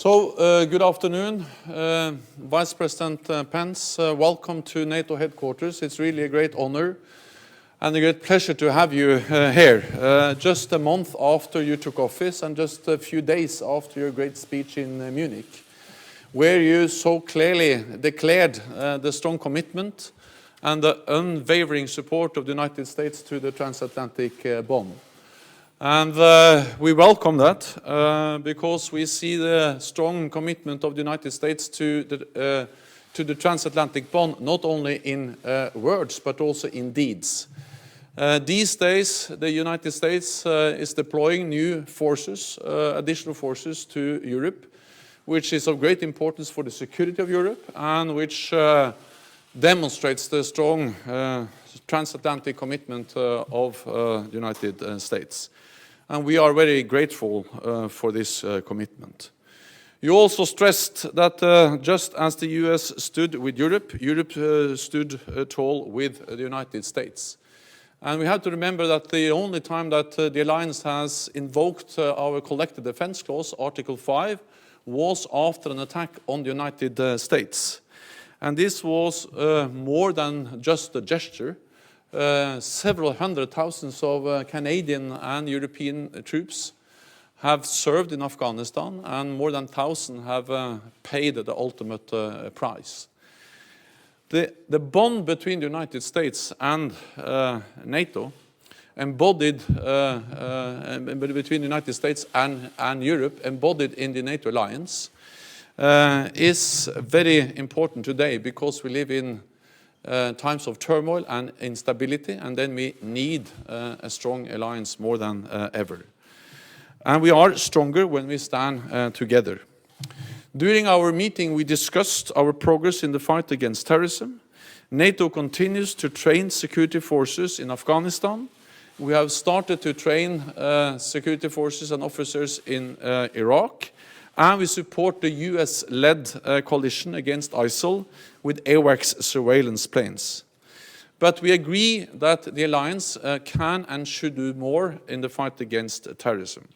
Good afternoon, Vice President Pence. Welcome to NATO Headquarters. It's really a great honor and a great pleasure to have you here. Just a month after you took office and just a few days after your great speech in Munich, where you so clearly declared the strong commitment and the unwavering support of the United States to the transatlantic bond. And we welcome that because we see the strong commitment of the United States to the transatlantic bond, not only in words but also in deeds. These days, the United States is deploying new forces, additional forces to Europe, which is of great importance for the security of Europe and which demonstrates the strong transatlantic commitment of the United States. And we are very grateful for this commitment. You also stressed that just as the US stood with Europe, Europe stood tall with the United States. And we have to remember that the only time that the alliance has invoked our collective defense clause, Article 5, was after an attack on the United States. And this was more than just a gesture. Several hundred thousands of Canadian and European troops have served in Afghanistan, and more than 1,000 have paid the ultimate price. The bond between the United States and NATO, embodied between the United States and Europe, embodied in the NATO alliance, is very important today because we live in times of turmoil and instability, and then we need a strong alliance more than ever. And we are stronger when we stand together. During our meeting, we discussed our progress in the fight against terrorism. NATO continues to train security forces in Afghanistan. We have started to train security forces and officers in Iraq. And we support the US-led coalition against ISIL with AWACS surveillance planes. But we agree that the alliance can and should do more in the fight against terrorism.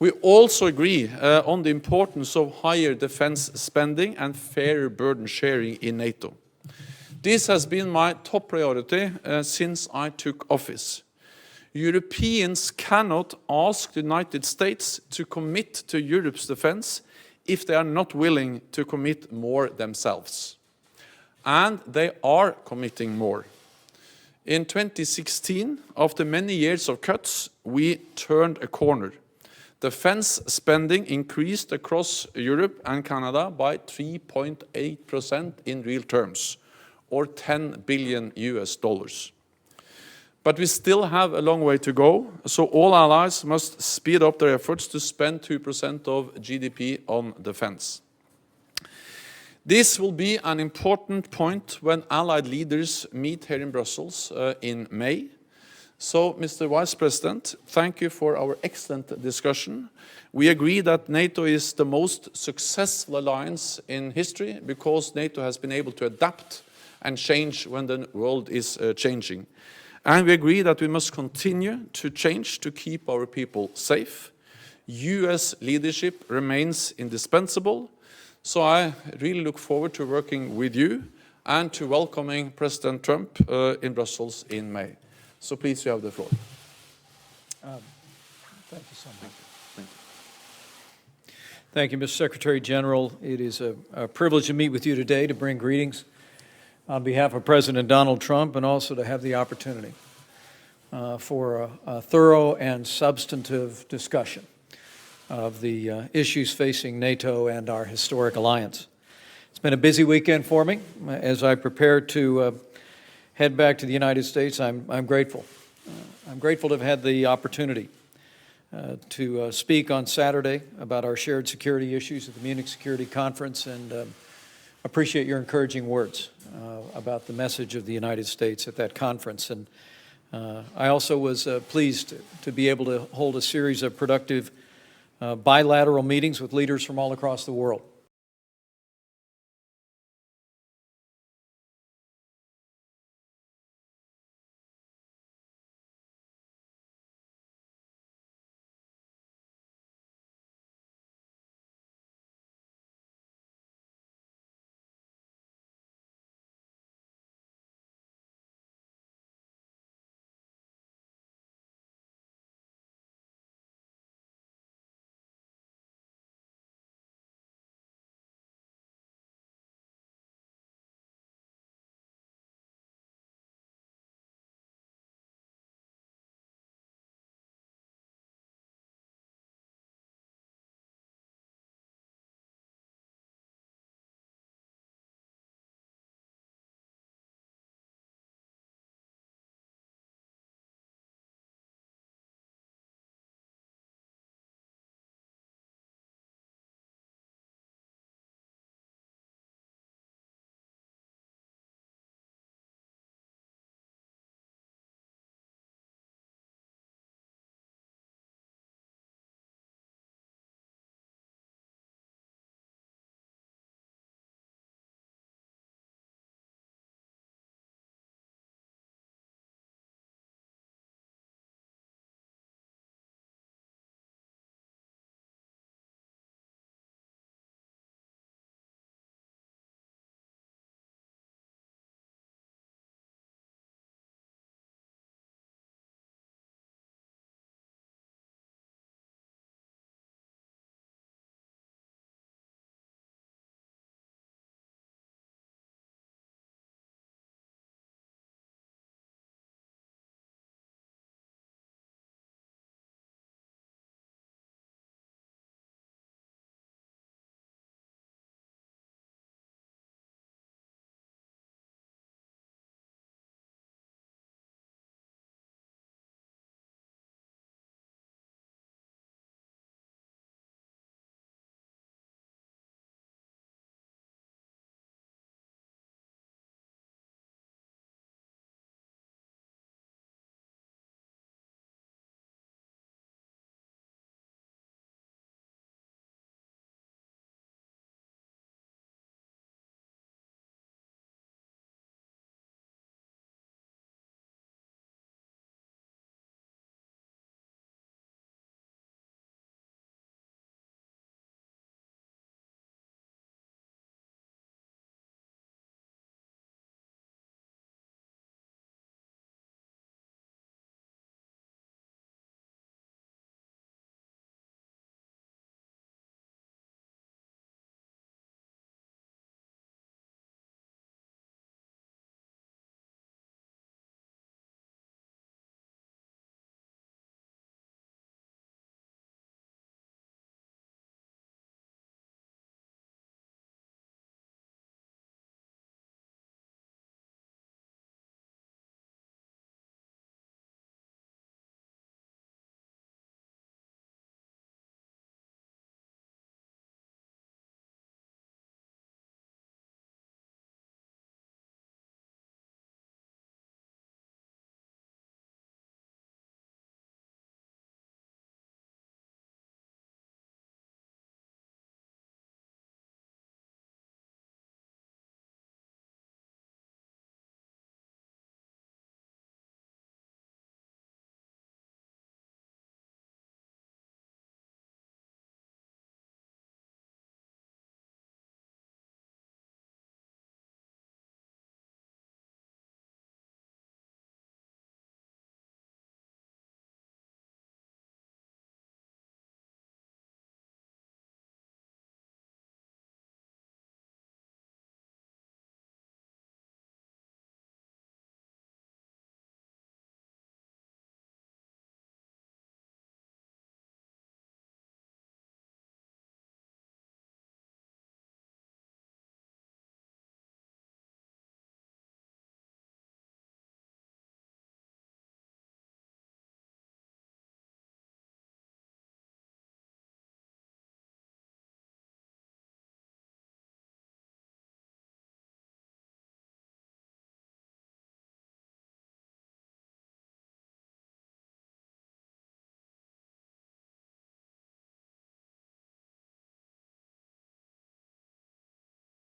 We also agree on the importance of higher defense spending and fairer burden sharing in NATO. This has been my top priority since I took office. Europeans cannot ask the United States to commit to Europe's defense if they are not willing to commit more themselves. And they are committing more. In 2016, after many years of cuts, we turned a corner. Defense spending increased across Europe and Canada by 3.8% in real terms, or $10 billion. But we still have a long way to go, so all allies must speed up their efforts to spend 2% of GDP on defense. This will be an important point when allied leaders meet here in Brussels in May. So, Mr. Vice President, thank you for our excellent discussion. We agree that NATO is the most successful alliance in history because NATO has been able to adapt and change when the world is changing. And we agree that we must continue to change to keep our people safe. US leadership remains indispensable. So I really look forward to working with you and to welcoming President Trump in Brussels in May. So please, you have the floor. Thank you so much. Thank you, Mr. Secretary General. It is a privilege to meet with you today to bring greetings on behalf of President Donald Trump, and also to have the opportunity for a thorough and substantive discussion of the issues facing NATO and our historic alliance. It's been a busy weekend for me. As I prepare to head back to the United States, I'm grateful. I'm grateful to have had the opportunity to speak on Saturday about our shared security issues at the Munich Security Conference, and appreciate your encouraging words about the message of the United States at that conference. And I also was pleased to be able to hold a series of productive bilateral meetings with leaders from all across the world.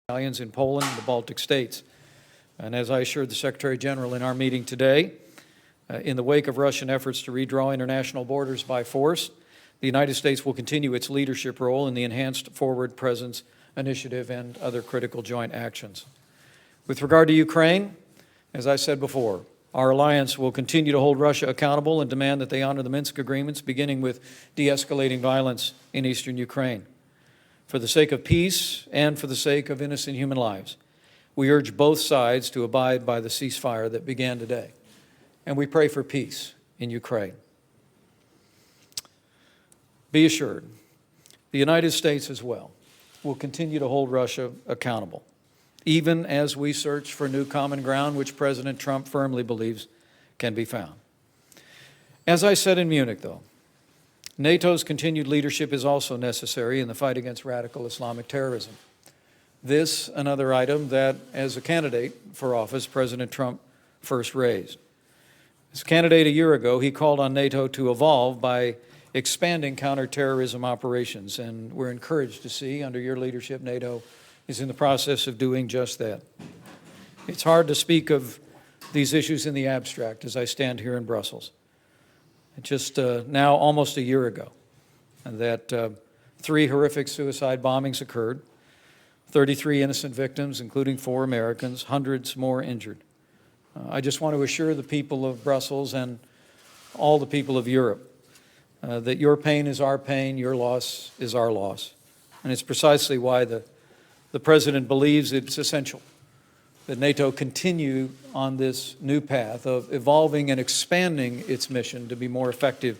battalions in Poland and the Baltic states. And as I assured the Secretary General in our meeting today, in the wake of Russian efforts to redraw international borders by force, the United States will continue its leadership role in the Enhanced Forward Presence Initiative and other critical joint actions. With regard to Ukraine, as I said before, our alliance will continue to hold Russia accountable and demand that they honor the Minsk agreements, beginning with de-escalating violence in eastern Ukraine. For the sake of peace and for the sake of innocent human lives, we urge both sides to abide by the ceasefire that began today. And we pray for peace in Ukraine. Be assured, the United States as well will continue to hold Russia accountable, even as we search for new common ground, which President Trump firmly believes can be found. As I said in Munich, though, NATO's continued leadership is also necessary in the fight against radical Islamic terrorism. This, another item that, as a candidate for office, President Trump first raised. As a candidate a year ago, he called on NATO to evolve by expanding counterterrorism operations, and we're encouraged to see, under your leadership, NATO is in the process of doing just that. It's hard to speak of these issues in the abstract as I stand here in Brussels. Just now, almost a year ago, that 3 horrific suicide bombings occurred, 33 innocent victims, including 4 Americans, hundreds more injured. I just want to assure the people of Brussels and all the people of Europe that your pain is our pain, your loss is our loss. And it's precisely why the President believes it's essential that NATO continue on this new path of evolving and expanding its mission to be more effective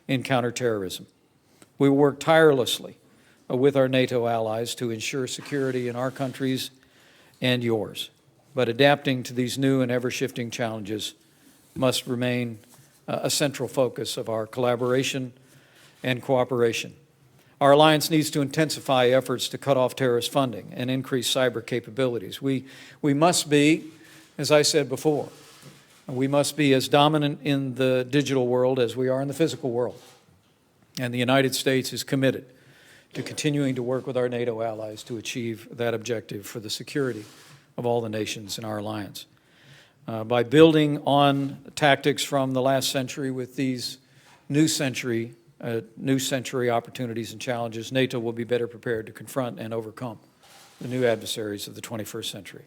in counterterrorism. We will work tirelessly with our NATO allies to ensure security in our countries and yours. But adapting to these new and ever-shifting challenges must remain a central focus of our collaboration and cooperation. Our alliance needs to intensify efforts to cut off terrorist funding and increase cyber capabilities. We must be, as I said before, we must be as dominant in the digital world as we are in the physical world. And the United States is committed to continuing to work with our NATO allies to achieve that objective for the security of all the nations in our alliance. By building on tactics from the last century with these new century opportunities and challenges, NATO will be better prepared to confront and overcome the new adversaries of the 21st century.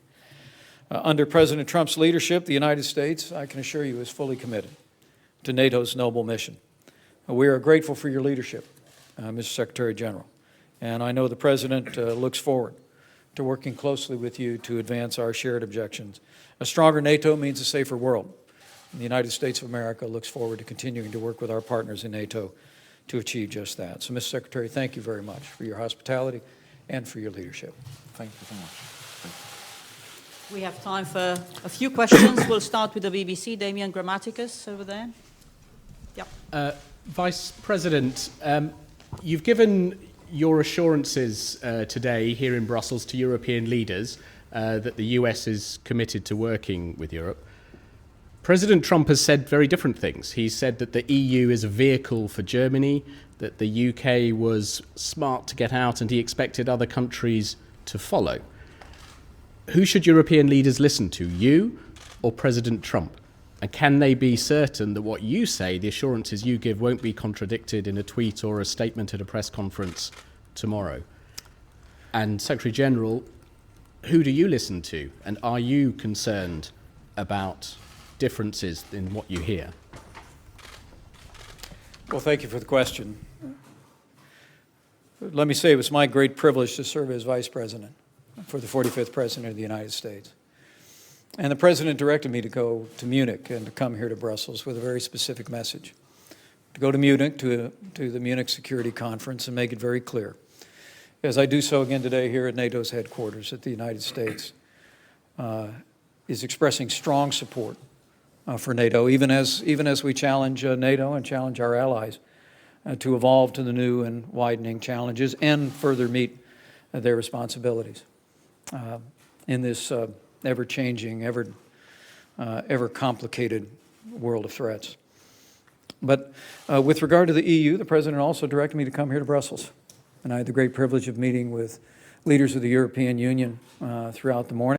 Under President Trump's leadership, the United States, I can assure you, is fully committed to NATO's noble mission. We are grateful for your leadership, Mr. Secretary General, and I know the President looks forward to working closely with you to advance our shared objectives. A stronger NATO means a safer world. The United States of America looks forward to continuing to work with our partners in NATO to achieve just that. So, Mr. Secretary, thank you very much for your hospitality and for your leadership. Thank you so much. We have time for a few questions. We'll start with the BBC. Damian Grammaticus over there. Yep. Vice President, you've given your assurances today here in Brussels to European leaders that the US is committed to working with Europe. President Trump has said very different things. He said that the EU is a vehicle for Germany, that the UK was smart to get out, and he expected other countries to follow. Who should European leaders listen to, you or President Trump? And can they be certain that what you say, the assurances you give, won't be contradicted in a tweet or a statement at a press conference tomorrow? And Secretary General, who do you listen to? And are you concerned about differences in what you hear? Well, thank you for the question. Let me say it was my great privilege to serve as Vice President for the 45th President of the United States. And the President directed me to go to Munich and to come here to Brussels with a very specific message. To go to Munich, to the Munich Security Conference, and make it very clear, as I do so again today here at NATO's headquarters, that the United States is expressing strong support for NATO, even as we challenge NATO and challenge our allies to evolve to the new and widening challenges and further meet their responsibilities in this ever-changing, ever-complicated world of threats. But with regard to the EU, the President also directed me to come here to Brussels and I had the great privilege of meeting with leaders of the European Union throughout the morning.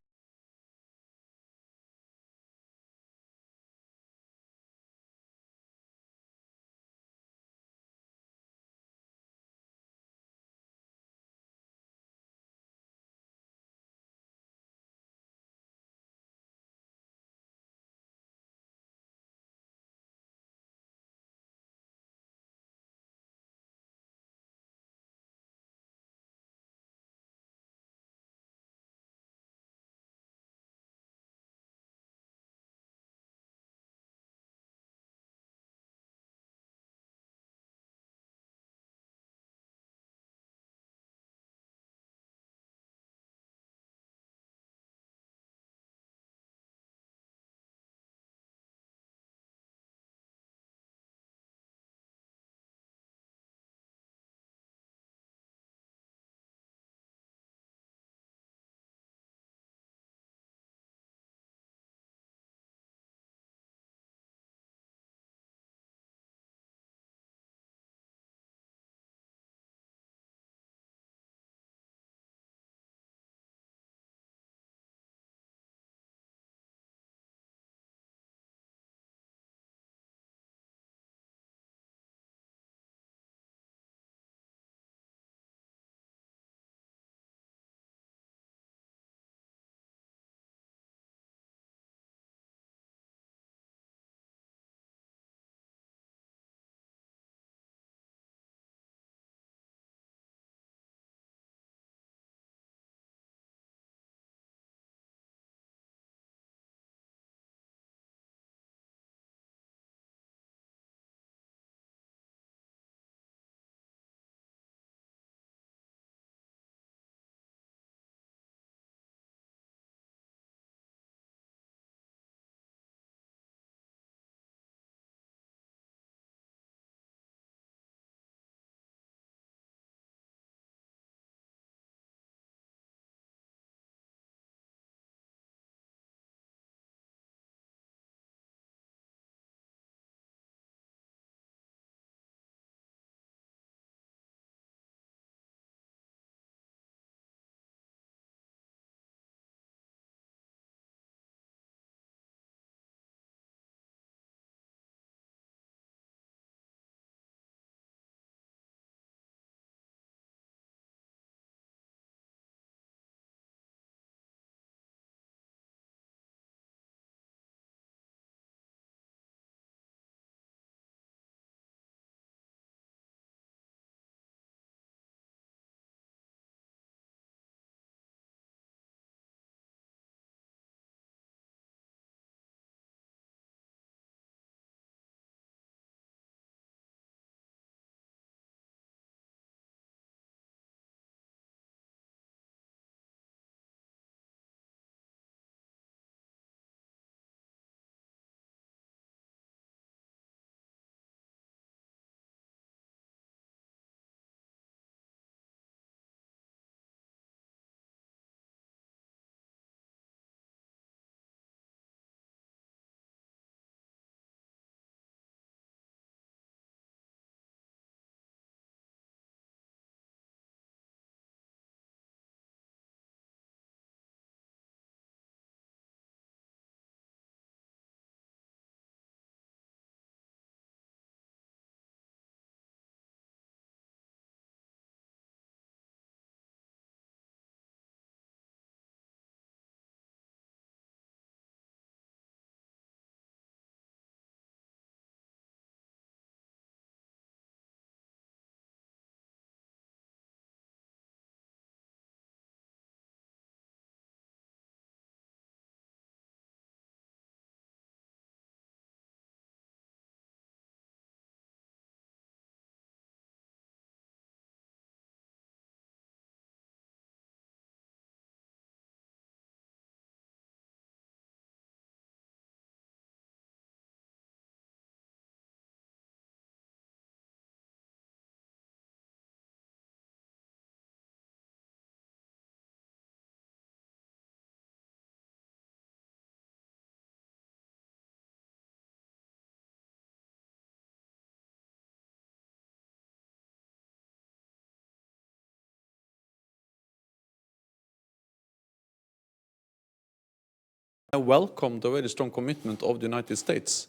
I welcome the very strong commitment of the United States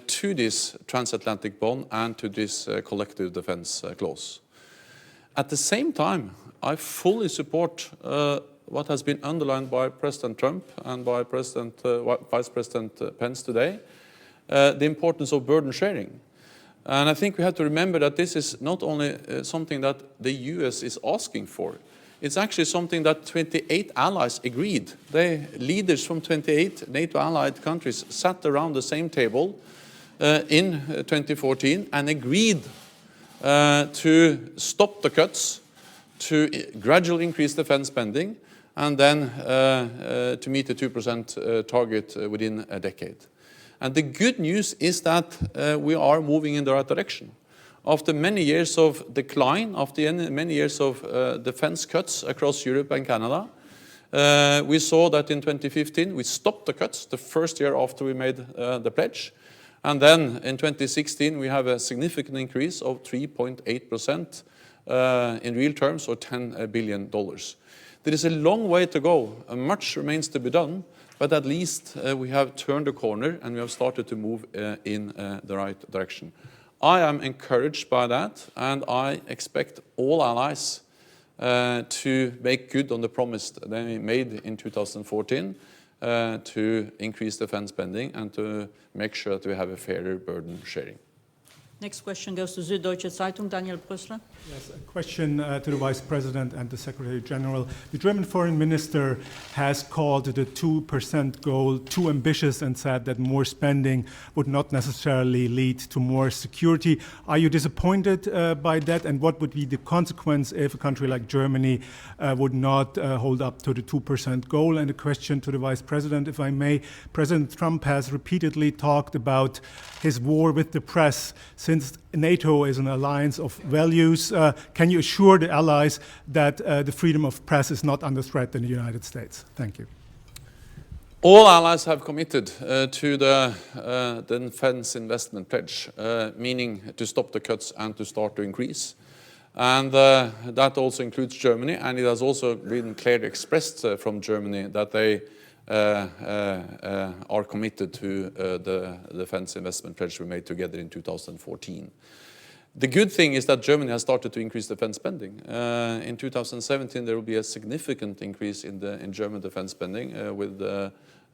to this transatlantic bond and to this collective defense clause. At the same time, I fully support what has been underlined by President Trump and by Vice President Pence today, the importance of burden sharing. And I think we have to remember that this is not only something that the US is asking for, it's actually something that 28 allies agreed. Leaders from 28 NATO allied countries sat around the same table in 2014 and agreed to stop the cuts, to gradually increase defense spending, and then to meet the 2% target within a decade. And the good news is that we are moving in the right direction. After many years of decline, after many years of defense cuts across Europe and Canada, we saw that in 2015 we stopped the cuts, the first year after we made the pledge. And then in 2016 we have a significant increase of 3.8% in real terms, or $10 billion. There is a long way to go, and much remains to be done, but at least we have turned the corner and we have started to move in the right direction. I am encouraged by that, and I expect all allies to make good on the promise they made in 2014 to increase defense spending and to make sure that we have a fairer burden sharing. Next question goes to Süddeutsche Zeitung, Daniel Brüssler. Yes, a question to the Vice President and the Secretary General. The German Foreign Minister has called the 2% goal too ambitious and said that more spending would not necessarily lead to more security. Are you disappointed by that? And what would be the consequence if a country like Germany would not hold up to the 2% goal? And a question to the Vice President, if I may. President Trump has repeatedly talked about his war with the press. Since NATO is an alliance of values, can you assure the allies that the freedom of press is not under threat in the United States? Thank you. All allies have committed to the defense investment pledge, meaning to stop the cuts and to start to increase. And that also includes Germany, and it has also been clearly expressed from Germany that they are committed to the defense investment pledge we made together in 2014. The good thing is that Germany has started to increase defense spending. In 2017 there will be a significant increase in German defense spending with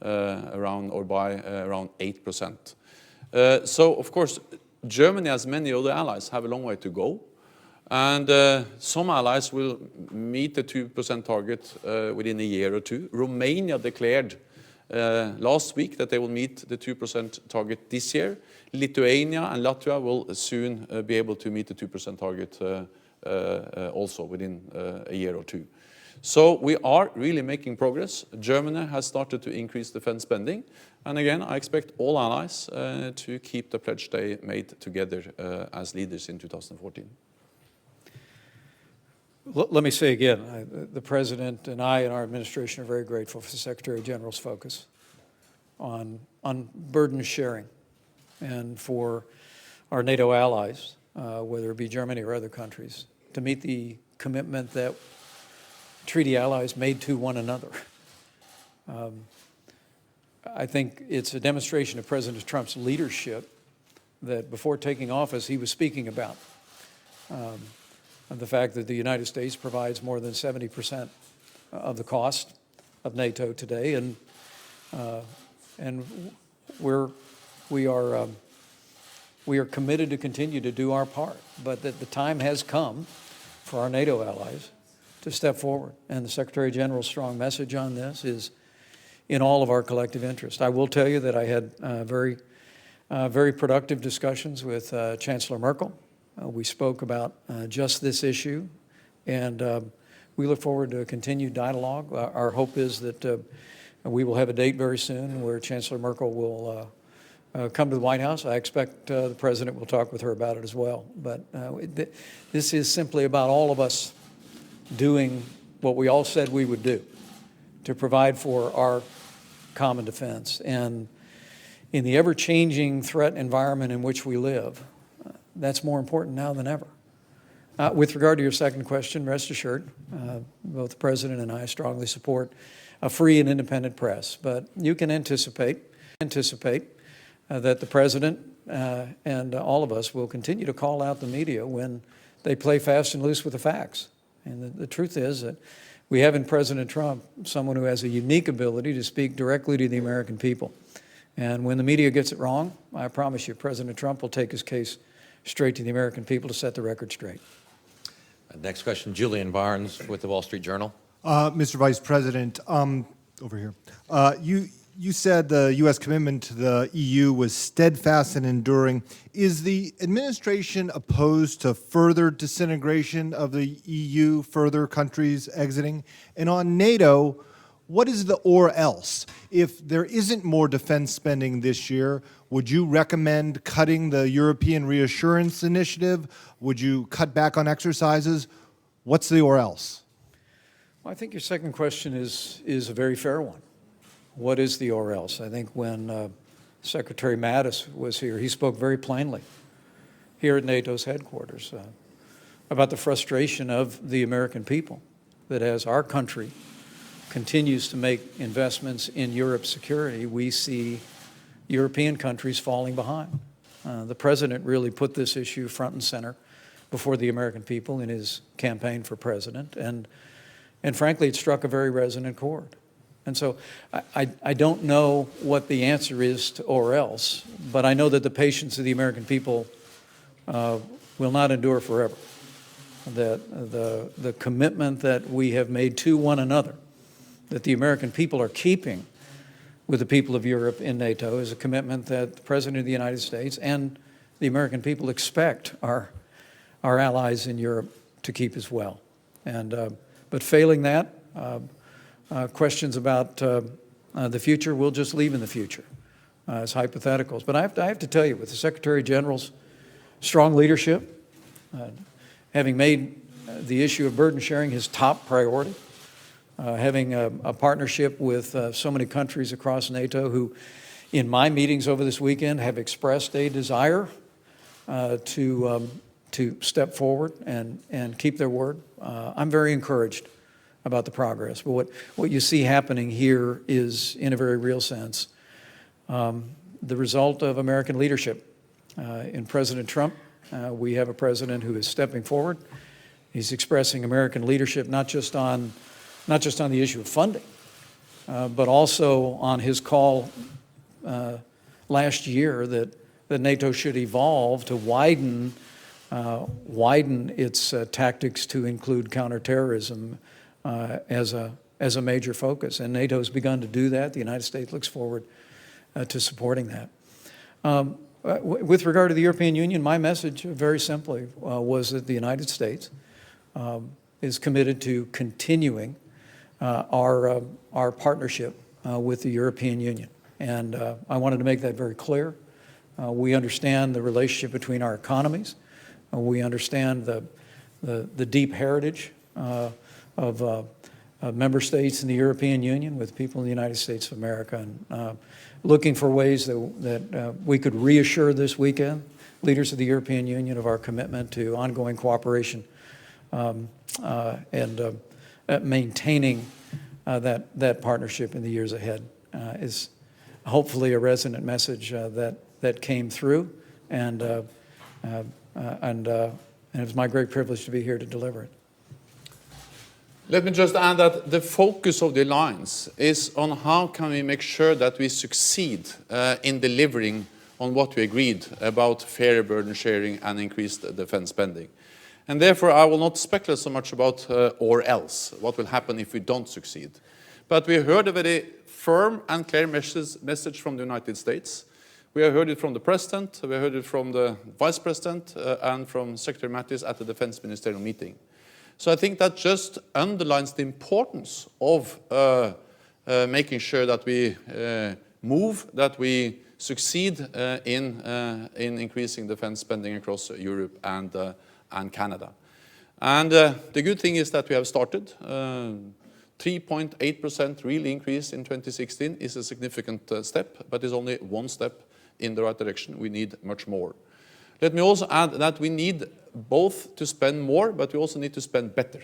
around 8%. So of course Germany, as many other allies, have a long way to go. And some allies will meet the 2% target within a year or two. Romania declared last week that they will meet the 2% target this year. Lithuania and Latvia will soon be able to meet the 2% target also within a year or two. So we are really making progress. Germany has started to increase defense spending. And again, I expect all allies to keep the pledge they made together as leaders in 2014. Let me say again, the President and I and our administration are very grateful for the Secretary General's focus on burden sharing, and for our NATO allies, whether it be Germany or other countries, to meet the commitment that treaty allies made to one another. I think it's a demonstration of President Trump's leadership that before taking office he was speaking about. The fact that the United States provides more than 70% of the cost of NATO today, and we are committed to continue to do our part, but that the time has come for our NATO allies to step forward. And the Secretary General's strong message on this is in all of our collective interest. I will tell you that I had very productive discussions with Chancellor Merkel. We spoke about just this issue, and we look forward to a continued dialogue. Our hope is that we will have a date very soon where Chancellor Merkel will come to the White House. I expect the President will talk with her about it as well. But this is simply about all of us doing what we all said we would do to provide for our common defense. And in the ever-changing threat environment in which we live, that's more important now than ever. With regard to your second question, rest assured, both the President and I strongly support a free and independent press. But you can anticipate that the President and all of us will continue to call out the media when they play fast and loose with the facts. And the truth is that we have in President Trump someone who has a unique ability to speak directly to the American people. And when the media gets it wrong, I promise you, President Trump will take his case straight to the American people to set the record straight. Next question, Julian Barnes with the Wall Street Journal. Mr. Vice President, over here. You said the U.S. commitment to the EU was steadfast and enduring. Is the administration opposed to further disintegration of the EU, further countries exiting? And on NATO, what is the or else? If there isn't more defense spending this year, would you recommend cutting the European Reassurance Initiative? Would you cut back on exercises? What's the or else? Well, I think your second question is a very fair one. What is the or else? I think when Secretary Mattis was here, he spoke very plainly here at NATO's headquarters about the frustration of the American people, that as our country continues to make investments in Europe's security, we see European countries falling behind. The President really put this issue front and center before the American people in his campaign for president, and frankly, it struck a very resonant chord. And so I don't know what the answer is to or else, but I know that the patience of the American people will not endure forever. That the commitment that we have made to one another, that the American people are keeping with the people of Europe in NATO, is a commitment that the President of the United States and the American people expect our allies in Europe to keep as well. But failing that, questions about the future we'll just leave in the future as hypotheticals. But I have to tell you, with the Secretary General's strong leadership, having made the issue of burden sharing his top priority, having a partnership with so many countries across NATO who, in my meetings over this weekend, have expressed a desire to step forward and keep their word. I'm very encouraged about the progress. But what you see happening here is, in a very real sense, the result of American leadership. In President Trump, we have a president who is stepping forward. He's expressing American leadership not just on the issue of funding, but also on his call last year that NATO should evolve to widen its tactics to include counterterrorism as a major focus. And NATO has begun to do that. The United States looks forward to supporting that. With regard to the European Union, my message very simply was that the United States is committed to continuing our partnership with the European Union. And I wanted to make that very clear. We understand the relationship between our economies. We understand the deep heritage of member states in the European Union with people in the United States of America, and looking for ways that we could reassure this weekend leaders of the European Union of our commitment to ongoing cooperation and maintaining that partnership in the years ahead is hopefully a resonant message that came through, and it was my great privilege to be here to deliver it. Let me just add that the focus of the alliance is on how can we make sure that we succeed in delivering on what we agreed about fair burden sharing and increased defense spending. And therefore, I will not speculate so much about or else, what will happen if we don't succeed. But we heard a very firm and clear message from the United States. We have heard it from the President, we heard it from the Vice President, and from Secretary Mattis at the Defense Ministerial meeting. So I think that just underlines the importance of making sure that we move, that we succeed in increasing defense spending across Europe and Canada. And the good thing is that we have started. 3.8% real increase in 2016 is a significant step, but is only one step in the right direction. We need much more. Let me also add that we need both to spend more, but we also need to spend better.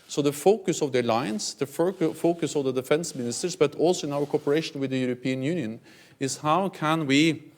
So the focus of the alliance, the focus of the defense ministers, but also in our cooperation with the European Union, is how can we